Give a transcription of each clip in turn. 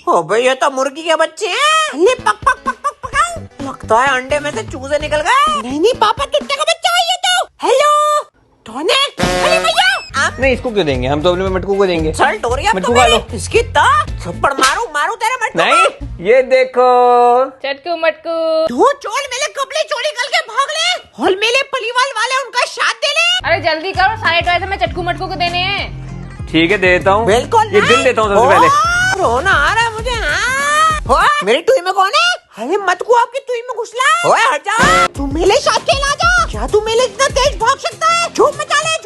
ओ भाई ये तो मुर्गी के बच्चे हैं। ये पक पक पक पक पक लगता है अंडे में से चूजे निकल गए। नहीं पापा टुट्टे का बच्चा है ये तो। हेलो टोने, अरे भैया नहीं इसको क्यों देंगे, हम तो अपने मटकू को देंगे। चल टोरिया मटकू खा लो। इसकी थप्पड़ मारू तेरे मटकू नहीं ये देखो चटकू मटकू तू चोल मेले कपड़े चोरी निकल के भाग ले। हॉल मेले पलीवाल वाले उनका साथ दे ले। अरे जल्दी करो, सारे टॉय हमें चटकू मटकू को देने हैं। ठीक है देता हूँ, बिल्कुल ये बिल देता हूँ सबसे पहले। रोना आ रहा है मुझे। मेरी टुई में कौन है? अरे मटकू आपकी टुई में घुसला। ओए हट जा, तू मेरे साथ खेला जा। क्या तू मेले इतना तेज भाग सकता है? झूम मचा ले।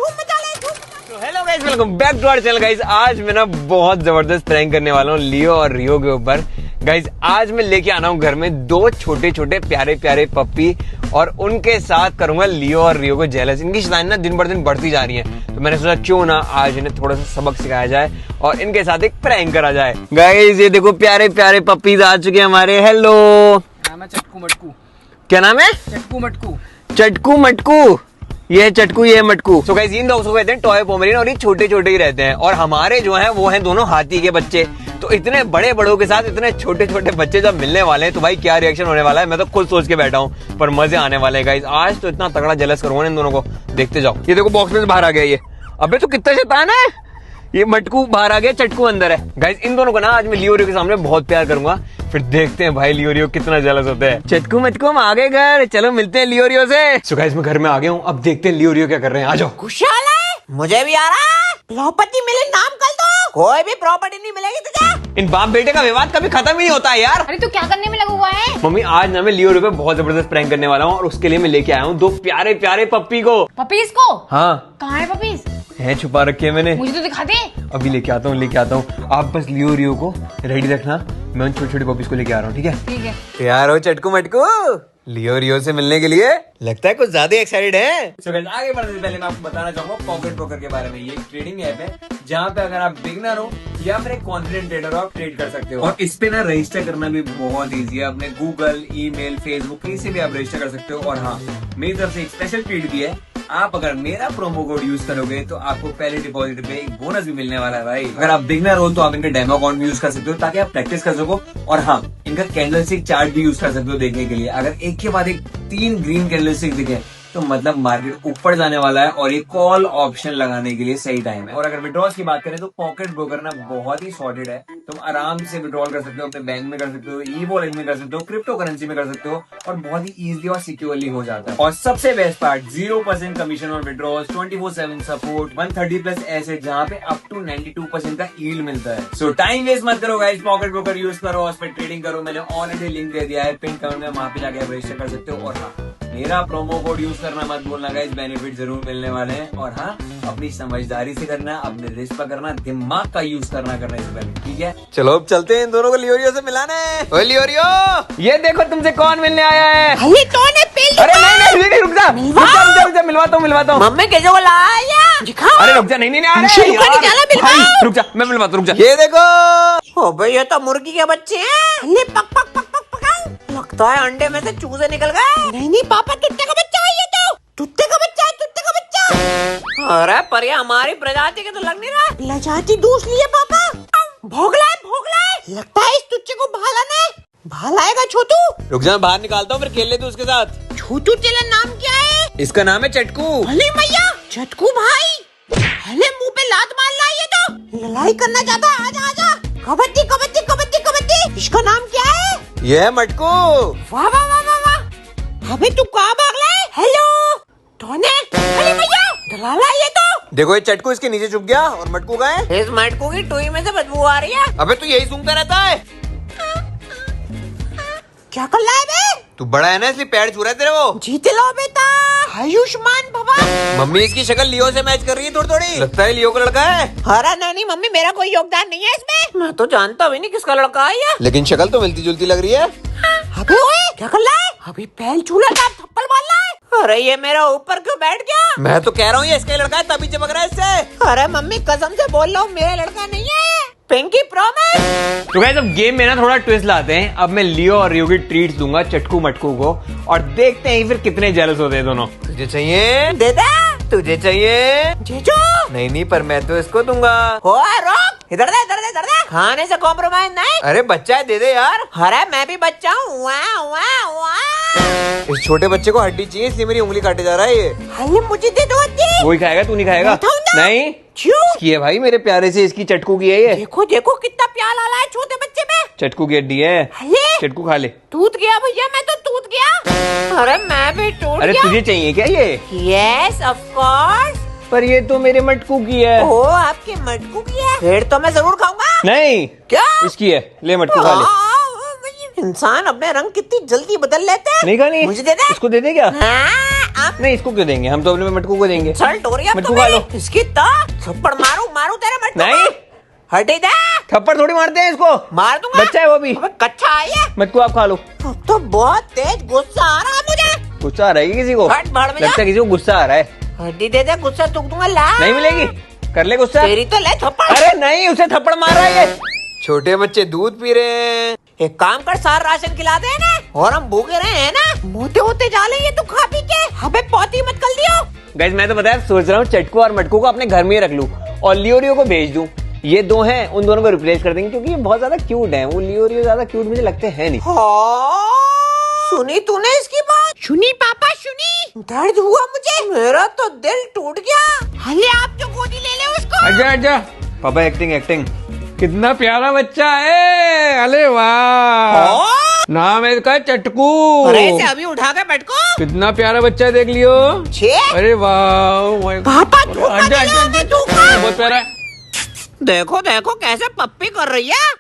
Hello guys, welcome back to our channel. Guys आज मैं ना बहुत जबरदस्त प्रैंक करने वाला हूँ लियो और रियो के ऊपर। गाइस आज मैं लेके आना हूँ घर में दो छोटे छोटे प्यारे प्यारे पप्पी और उनके साथ करूंगा लियो और रियो को जेलस। इनकी शैतानी ना दिन बर दिन बढ़ती जा रही है, तो मैंने सोचा क्यों ना आज इन्हें थोड़ा सा सबक सिखाया जाए और इनके साथ एक प्रैंक करा जाए। गाइस ये देखो प्यारे प्यारे पप्पीज आ चुके हैं हमारे। हेलो, नाम है चटकू मटकू। क्या नाम है? चटकू मटकू। चटकू मटकू, ये चटकू ये Matku. So guys in dogs को कहते हैं टॉय पोमेरियन और ये छोटे छोटे ही रहते हैं। और हमारे जो हैं वो हैं दोनों हाथी के बच्चे। तो इतने बड़े बड़ों के साथ इतने छोटे छोटे बच्चे जब मिलने वाले हैं तो भाई क्या रिएक्शन होने वाला है, मैं तो खुद सोच के बैठा हूँ। पर मजे आने वाले हैं गाइस, आज तो इतना तगड़ा जेलस करूंगा इन दोनों को, देखते जाओ। ये देखो बॉक्स में से बाहर आ गया ये। अबे तो कितना शैतान है, ये मटकू बाहर आ गया, चटकू अंदर है। गाइस इन दोनों को ना आज मैं लियो रियो के सामने बहुत प्यार करूंगा, फिर देखते हैं भाई लियो रियो कितना जेलस होते हैं। चटकू मटकू हम आ गए घर, चलो मिलते हैं लियो रियो से। सो गाइस मैं घर में आ गया हूँ, अब देखते हैं लियो रियो क्या कर रहे हैं। आ जाओ। खुशहाल है, मुझे भी आ रहा है। प्रॉपर्टी मिले नाम कर दो, कोई भी प्रॉपर्टी नहीं मिलेगी तुझे। इन बाप बेटे का विवाद कभी खत्म ही नहीं होता है यार। अरे तू क्या करने में लगा हुआ है? मम्मी आज ना मैं लियो रियो पे बहुत जबरदस्त प्रैंक करने वाला हूँ और उसके लिए मैं लेके आया हूँ दो प्यारे प्यारे पप्पी को। पपीज को? हाँ कहाँ है पपीज? है, छुपा रखे है मैंने। मुझे तो दिखा दे। अभी लेके आता हूँ। आप बस लियो रियो को रेडी रखना, मैं उन छोटे छोटे पपीज को लेके आ रहा हूँ। ठीक है? ठीक है। तैयार हो चटकू मटकू लियो रियो से मिलने के लिए? लगता है कुछ ज्यादा एक्साइटेड है। So guys, आगे बढ़ने से पहले मैं आपको बताना चाहूंगा पॉकेट ब्रोकर के बारे में। ये एक ट्रेडिंग ऐप है जहाँ पे अगर आप बिगनर हो या फिर एक कॉन्फिडेंट ट्रेडर हो आप ट्रेड कर सकते हो। और इस पे ना रजिस्टर करना भी बहुत इजी है। अपने गूगल, ईमेल, फेसबुक कहीं से भी आप रजिस्टर कर सकते हो। और हाँ, मेरी तरफ से एक स्पेशल ट्रीट भी है। आप अगर मेरा प्रोमो कोड यूज करोगे तो आपको पहले डिपॉजिट पे एक बोनस भी मिलने वाला है भाई। अगर आप बिगनर हो तो आप इनका डेमो अकाउंट भी यूज कर सकते हो ताकि आप प्रैक्टिस कर सको। और हाँ, इनका कैंडलस्टिक चार्ट भी यूज कर सकते हो देखने के लिए। अगर एक के बाद एक 3 ग्रीन कैंडलस्टिक दिखे तो मतलब मार्केट ऊपर जाने वाला है और ये कॉल ऑप्शन लगाने के लिए सही टाइम है। और अगर विड्रॉल्स की बात करें तो पॉकेट ब्रोकर ना बहुत ही सॉर्टेड है। तुम आराम से विड्रॉल कर सकते हो, अपने बैंक में कर सकते हो, ई वॉलेट में कर सकते हो, क्रिप्टो करेंसी में कर सकते हो और बहुत ही इजीली और सिक्योरली हो जाता है। और सबसे बेस्ट पार्ट 0% कमीशन और विड्रॉल्स, 24/7 सपोर्ट, 130+ एसेट जहाँ पे अप टू 92% का यील्ड मिलता है। सो टाइम वेस्ट मत करो गाइस, पॉकेट ब्रोकर यूज करो, उस पर ट्रेडिंग करो। मैंने ऑलरेडी लिंक दे दिया है पिन कमेंट में, वहां पे जाके आप रजिस्टर कर सकते हो। और हाँ, मेरा प्रोमो कोड यूज करना मत भूलना गाइस, बेनिफिट जरूर मिलने वाले हैं। और हाँ, अपनी समझदारी से करना, अपने रिस्क पर करना, दिमाग का यूज करना इससे पहले। ठीक है, चलो अब चलते हैं इन दोनों को लियो रियो से मिलाने। ओए लियो रियो, ये देखो तुमसे कौन मिलने आया है। अरे कौन है? अरे नहीं रुक जा, मिलवाता हूँ। मम्मी कैसे को लाया? अरे रुक जा, नहीं रुक जा, मैं मिलवाता हूँ, रुक जा। ये देखो, ओ भाई ये तो मुर्गी के बच्चे हैं। ये पक पक पक पक पक लगता है अंडे में से चूजे निकल गए। नहीं पापा टुट्टे का बच्चा है ये तो। टुट्टे का बच्चा। अरे पर ये हमारी प्रजाति के तो लग नहीं रहा। प्रजाति दूसरी है पापा। भोगला है। लगता है इस टुच्चे को भाला है छोटू। रुक जा, मैं बाहर निकालता हूँ फिर खेल ले तू उसके साथ। छोटू तेरा नाम क्या है? इसका नाम है चटकू। अरे भैया चटकू भाई, अरे मुंह पे लात मार रहा है ये तो। लड़ाई करना चाहता है, आजा। कबड्डी। इसका नाम क्या है? ये है मटकू। वाह। अबे तू कहाँ भाग रहा है? हेलो टोने, अरे भैया दलाला ये तो। देखो ये चटकू इसके नीचे छुप गया और मटकू कहाँ है? इस मटकू की टुई में से बदबू आ रही है। अबे तू यही सूंघता रहता है। क्या कर रहा है बे? तू बड़ा है ना इसलिए पैर छू रहा है तेरे वो। जीत लो बेटा, आयुष्मान भवन। मम्मी इसकी शक्ल लियो से मैच कर रही है थोड़ी। लगता है लियो का लड़का है। अरे नहीं मम्मी, मेरा कोई योगदान नहीं है इसमें। मैं तो जानता भी नहीं किसका लड़का है ये। लेकिन शक्ल तो मिलती जुलती लग रही है। अबे ओए क्या कर रहा है? अभी पहल चूल्हा का थप्पड़ मार रहा है। अरे ये मेरा ऊपर क्यों बैठ गया? मैं तो कह रहा हूँ ये इसका लड़का है, तभी चमक रहा है इससे। अरे मम्मी कसम से बोल रहा हूँ, मेरा लड़का नहीं है। Pinky promise. तो गाइस अब गेम में ना थोड़ा ट्विस्ट लाते हैं। अब मैं लियो और रियो की ट्रीट दूंगा चटकू मटकू को और देखते हैं फिर कितने जेलस होते हैं दोनों। तुझे चाहिए? दे दे। तुझे चाहिए? जीजू। नहीं पर मैं तो इसको दूंगा। रोक, इधर दे इधर दे इधर दे, खाने से कॉम्प्रोमाइज नहीं। अरे बच्चा है, दे दे यार। अरे मैं भी बच्चा हूँ। वाह वाह वाह। इस छोटे बच्चे को हड्डी चाहिए, इसलिए मेरी उंगली काटे जा रहा है ये। अरे मुझे दे दो हड्डी। वही खाएगा, तू नहीं खाएगा? मैं खाऊंगा। नहीं, क्यों? इसकी है भाई, मेरे प्यारे से इसकी चटकू की है ये। देखो देखो कितना प्यार आ रहा है छोटे बच्चे में। चटकू की हड्डी है, अरे चटकू खा ले। टूट गया भैया, मैं तो टूट गया। अरे मैं भी टूट अरे गया। तुझे चाहिए क्या ये? Yes of course. पर ये तो मेरे मटकू की है। ओ आपकी मटकू की है, फिर तो मैं जरूर खाऊंगा। नहीं, क्या? इसकी है, ले मटकू खा ले। इंसान अपने रंग कितनी जल्दी बदल लेते हैं। नहीं खानी? मुझे दे दे। इसको दे दे क्या? हाँ, आप नहीं, इसको क्यों देंगे, हम तो अपने मटकू को देंगे। इंसल्ट हो रही है अब मटकू तो खा लो। मेरी। इसकी तो थप्पड़ मारू मारू तेरे मटकू को। नहीं, हटे दे। थप्पड़ थोड़ी मारते हैं इसको, मार दूंगा। बच्चा है वो भी। अबे कच्चा है ये। मटकू आप खा लो। अब तो बहुत तेज गुस्सा आ रहा है मुझे। गुस्सा आ रहा है क्या किसी को? हट भाड़ में जा। लगता है किसी को गुस्सा आ रहा है। हड्डी दे दे, गुस्सा थूक दूंगा। ला नहीं मिलेगी, कर ले गुस्सा। तेरी तो ले थप्पड़। अरे नहीं, उसे थप्पड़ मार रहा है ये। छोटे बच्चे दूध पी रहे हैं। एक काम कर, सारा राशन खिला दे ना, और हम भूखे रहे हैं ना, मोटे होते जा रहे हैं तू खा पी के। अबे पौती मत कर दियो। गाइस मैं तो बताया, सोच रहा हूँ चटकू और मटकू को अपने घर में ही रख लूं और लियोरियो को भेज दूं। ये दो हैं, उन दोनों को रिप्लेस कर देंगे क्योंकि ये बहुत ज्यादा क्यूट हैं। वो लियोरियो ज्यादा क्यूट मुझे लगते हैं नहीं। हाँ, सुनी तूने इसकी बात? सुनी पापा सुनी। दर्द हुआ मुझे, मेरा तो दिल टूट गया। हले आप जो गोदी ले ले उसको। आजा आजा। पापा एक्टिंग एक्टिंग। कितना प्यारा बच्चा है। अरे वाह, हाँ? नाम है इसका चटकू। अरे इसे अभी उठा के बैठ को। कितना प्यारा बच्चा है, देख लियो। छे अरे वाह पापा धोखा आजा दिया आजा हमें, धोखा। बहुत प्यारा है। देखो देखो कैसे पप्पी कर रही है।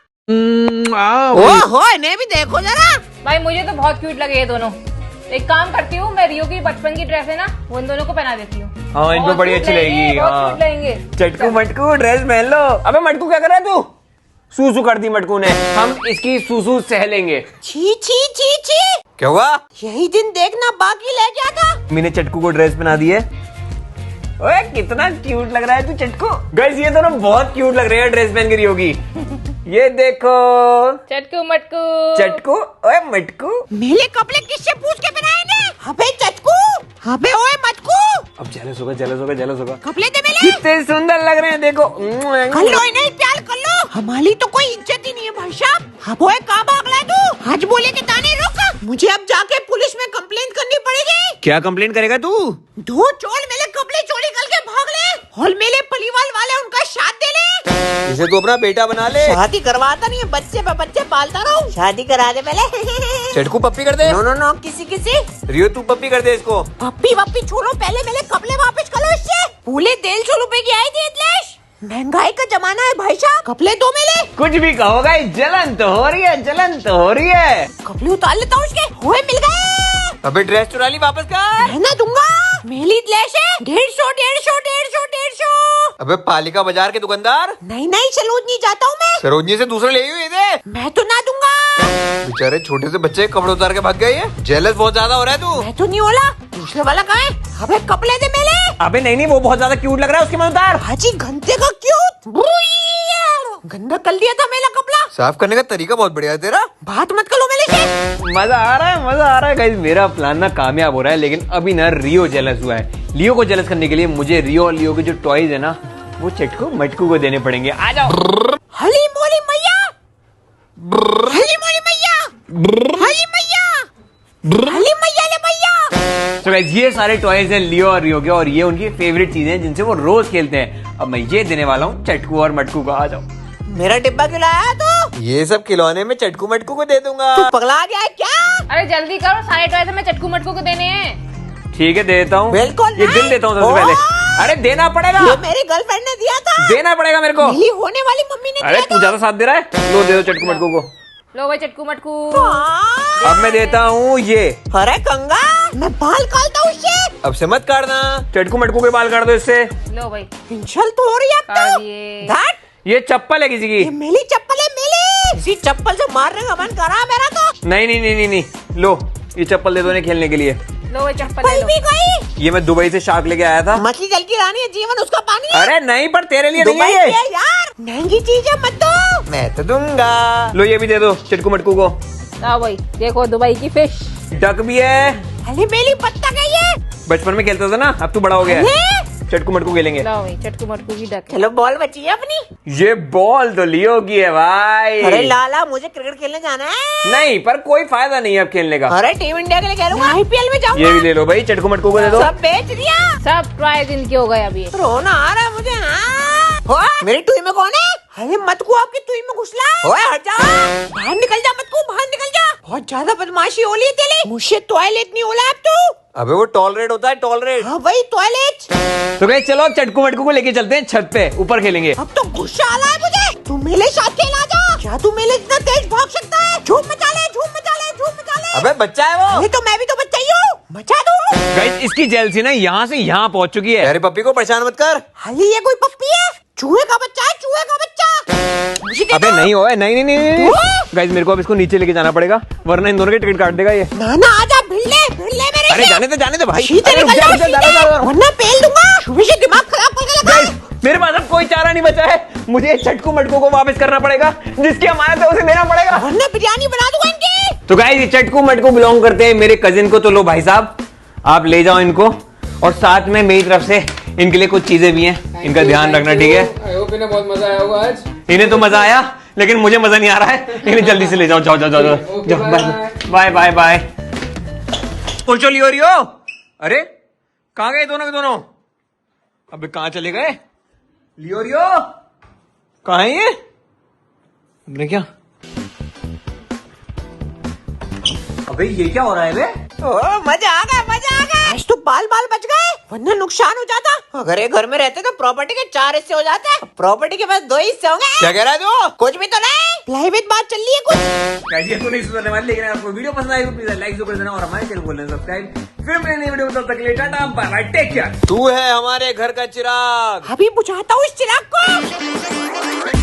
आओ। ओहो, इन्हें भी देखो जरा। भाई मुझे तो बहुत क्यूट लगे ये दोनों। एक काम करती हूँ, मैं रियो की बचपन की ड्रेस है ना, वो इन दोनों को पहना देती हूँ। हाँ, इनको बहुत बड़ी cute अच्छी लगेगी। बहुत हाँ। cute लगेंगे। चटकू मटकू ड्रेस पहन लो। अबे मटकू क्या कर रहा है तू? सूसू कर दी मटकू ने। हम इसकी सूसू सह लेंगे। छी छी छी छी। क्या हुआ? यही दिन देखना बाकी ले गया था। मैंने चटकू को ड्रेस पहना दी है। ओए कितना क्यूट लग रहा है तू चटकू। गाइस ये दोनों बहुत क्यूट लग रहे हैं ड्रेस पहन कर होगी। ये देखो चटकू मटकू। चटकू, ओए मटकू। मेरे कपड़े किससे पूछ के बनाए ने? अबे चटकू, अबे ओए मटकू, अब जेलस होगा जेलस होगा जेलस होगा। कपड़े दे मेरे। कितने सुंदर लग रहे हैं देखो। कर लो इन्हें, प्यार कर लो। हमारी तो कोई इज्जत ही नहीं है भाई साहब। अब ओए कहाँ भाग रहा है तू? आज बोले के ताने रुक। मुझे अब जाके पुलिस में कंप्लेंट करनी पड़ेगी। क्या कंप्लेंट करेगा तू? दो चोर मेरे कपड़े चोरी करके भाग ले और मेरे परिवार वाले उनका साथ दे ले। इसे तू अपना बेटा बना ले। शादी करवाता नहीं है, बच्चे पे बच्चे पालता रहूं। शादी करा दे पहले। चटकू पप्पी कर दे। नो नो नो, किसी किसी। रियो तू पप्पी कर दे इसको। पप्पी वप्पी छोड़ो, पहले मेरे कपड़े वापस करो इससे। पूरे 150 रुपए की आई थी इतलेश। महंगाई का जमाना है भाई साहब, कपड़े दो मेरे। कुछ भी कहो गाइस, जलन तो हो रही है, जलन तो हो रही है। कपड़े उतार लेता हूँ उसके। होए मिल गए। अबे ड्रेस चुरा ली, वापस कर। रहना दूंगा। मेरी इतलेश है 150 150 150 150। अबे पालिका बाजार के दुकानदार। नहीं नहीं, सरोजनी जाता हूँ मैं। सरोजनी से दूसरे ले हुए थे। मैं तो ना दूंगा। बेचारे छोटे से बच्चे के कपड़े उतार के भाग गए है। जेलस बहुत ज्यादा हो रहा है तू। मैं तो नहीं बोला, दूसरे वाला कहाँ है? अबे कपड़े दे मेरे। अबे नहीं नहीं, वो बहुत ज्यादा क्यूट लग रहा है, उसके मन उतार। हाजी घंटे का क्यों? गंदा कर दिया था मेरा कपड़ा। साफ करने का तरीका बहुत बढ़िया है तेरा। बात मत करो मेरे से। मजा आ रहा है, मजा आ रहा है गाइस। मेरा प्लान ना कामयाब हो रहा है, लेकिन अभी ना रियो जेलस हुआ है। लियो को जेलस करने के लिए मुझे रियो और लियो के जो टॉयज है ना, वो चटकू मटकू को देने पड़ेंगे। आ जाओ। हली मोली मैया, हली मोली मैया, हली मैया, हली मैया ले मैया। तो गाइस ये सारे टॉयज हैं लियो और रियो के, और ये उनकी फेवरेट चीजें हैं जिनसे वो रोज खेलते हैं। अब मैं ये देने वाला हूँ चटकू और मटकू को। आ जाओ। मेरा डिब्बा क्यों लाया तू? ये सब खिलौने में चटकू मटकू को दे दूंगा। तू पगला गया है क्या? अरे जल्दी करो, सारे टॉयज हमें चटकू मटकू को देने हैं। ठीक है, दे देता हूँ। बिल्कुल ये नहीं। दिल देता हूँ सबसे पहले। अरे देना पड़ेगा, ये मेरी गर्लफ्रेंड ने दिया था। देना पड़ेगा मेरे को। मेरी होने वाली मम्मी ने अरे दिया तू ज्यादा साथ दे रहा है। लो दे दो चटकू मटकू को। लो भाई चटकू मटकू। था। अब मैं देता हूँ ये। अरे कंगा, मैं बाल काटता हूँ इससे। अब से मत काटना, चटकू मटकू के बाल काट दो इससे। लो भाई इंशल तो हो रही है अब काट तो। दिए। घाट, ये चप्पल है किसी की। ये मेरी चप्पल है मेरी। इसी चप्पल से मारने का मन कर रहा है मेरा तो। नहीं नहीं नहीं नहीं नहीं, लो ये चप्पल दे दो इन्हें खेलने के लिए। लो भाई चप्पल ले पल लो। भी गई। ये मैं दुबई से शार्क लेके आया था। मछली जल की रानी है, जीवन उसका पानी है। अरे नहीं, पर तेरे लिए नहीं दुबई है की ये। है यार, महंगी चीज है, मत दो। मैं तो दूंगा। लो ये भी दे दो चटकू मटकू को। लो भाई देखो दुबई की फिश। डक भी है। अरे मेरी पत्ता गई है। बचपन में खेलता था ना, अब तू बड़ा हो गया है। अरे चटकू मटकू खेलेंगे। लाओ भाई चटकू मटकू की डक। चलो बॉल बची है अपनी। ये बॉल तो लियो की है भाई। अरे लाला मुझे क्रिकेट खेलने जाना है। नहीं, पर कोई फायदा नहीं है अब खेलने का। अरे टीम इंडिया के लिए खेलूंगा, आईपीएल में जाऊंगा। ये भी ले लो भाई, चटकू मटकू को दे दो। सब बेच दिया। सब ट्राई दिन के हो गए अभी। रोना आ रहा है मुझे। हाँ मेरी टुई में कौन है? अरे मत को आपकी टुई में घुसला। ओए हट जा, बाहर निकल जा, मत को बाहर निकल जा। बहुत ज्यादा बदमाशी हो रही है तेरी। मुझसे टॉयलेट नहीं होला अब तू। अबे वो टॉलरेट होता है, टॉलरेट। हाँ वही टॉयलेट। तो गाइस चलो अब चटकू मटकू को लेके चलते हैं छत पे, ऊपर खेलेंगे। अब तो गुस्सा आ रहा है मुझे। तू मेरे साथ खेला जा। क्या तू मेरे इतना तेज भाग सकता है? झूम मचा ले, झूम मचा ले, झूम मचा ले। अबे बच्चा है वो। अरे तो मैं भी तो बच्चा ही हूँ, मचा दो। गाइस इसकी जेलसी ना यहाँ से यहाँ पहुँच चुकी है। अरे पप्पी को परेशान मत कर। हाली ये कोई पप्पी है? चूहे का बच्चा है, चूहे का बच्चा। मुझे दे अबे दो। नहीं होए, नहीं नहीं नहीं गाइस मेरे को अब इसको नीचे लेके जाना पड़ेगा, वरना इन दोनों के टिकट काट देगा ये। नाना आजा, भिड़ ले मेरे अरे से। जाने दे भाई। सीधे अरे निकल रुक जा, जाओ, रुक जा, सीधे। जा, जा, जा। वरना पेल दूंगा। शुरू से दिमाग खराब करके लगा। गाइस मेरे पास अब कोई चारा नहीं बचा है, मुझे चटकू मटकू को वापस करना पड़ेगा, जिसकी अमानत है उसे देना पड़ेगा। वरना बिरयानी बना दूंगा इनकी। तो गाइस ये चटकू मटकू बिलोंग करते हैं मेरे कजिन को, तो लो भाई साहब आप ले जाओ इनको, और साथ में मेरी तरफ से इनके लिए कुछ चीजें भी हैं, इनका ध्यान रखना, ठीक है? आई होप इन्हें बहुत मजा आया होगा आज। इन्हें तो मजा आया, लेकिन मुझे मजा नहीं आ रहा है। इन्हें जल्दी से ले जाओ, जाओ जाओ जाओ जाओ, Okay, जाओ, बाय बाय बाय। पूछो लियो रियो, अरे कहाँ गए दोनों के दोनों? अबे कहाँ चले गए? लियो रियो कहाँ है ये? अबे क्या? अबे ये क्या हो रहा है बे? ओ मजा आ गया, मजा आ गया। आज तो बाल बच गए, वरना नुकसान हो जाता। अगर ये घर में रहते तो प्रॉपर्टी के 4 हिस्से हो जाते। प्रॉपर्टी के पास 2 हिस्से होंगे। क्या कह रहा है तू? कुछ भी तो नहीं, प्राइवेट बात चल रही है कुछ। कैसे तो नहीं सुधरने वाले, लेकिन आपको वीडियो पसंद आई तो प्लीज लाइक जरूर कर देना, और हमारे चैनल को करना सब्सक्राइब। फिर मिलेंगे नई वीडियो में, तब तक के लिए tata bye bye, take care. तू है हमारे घर का चिराग, अभी बुझाता हूँ इस चिराग को।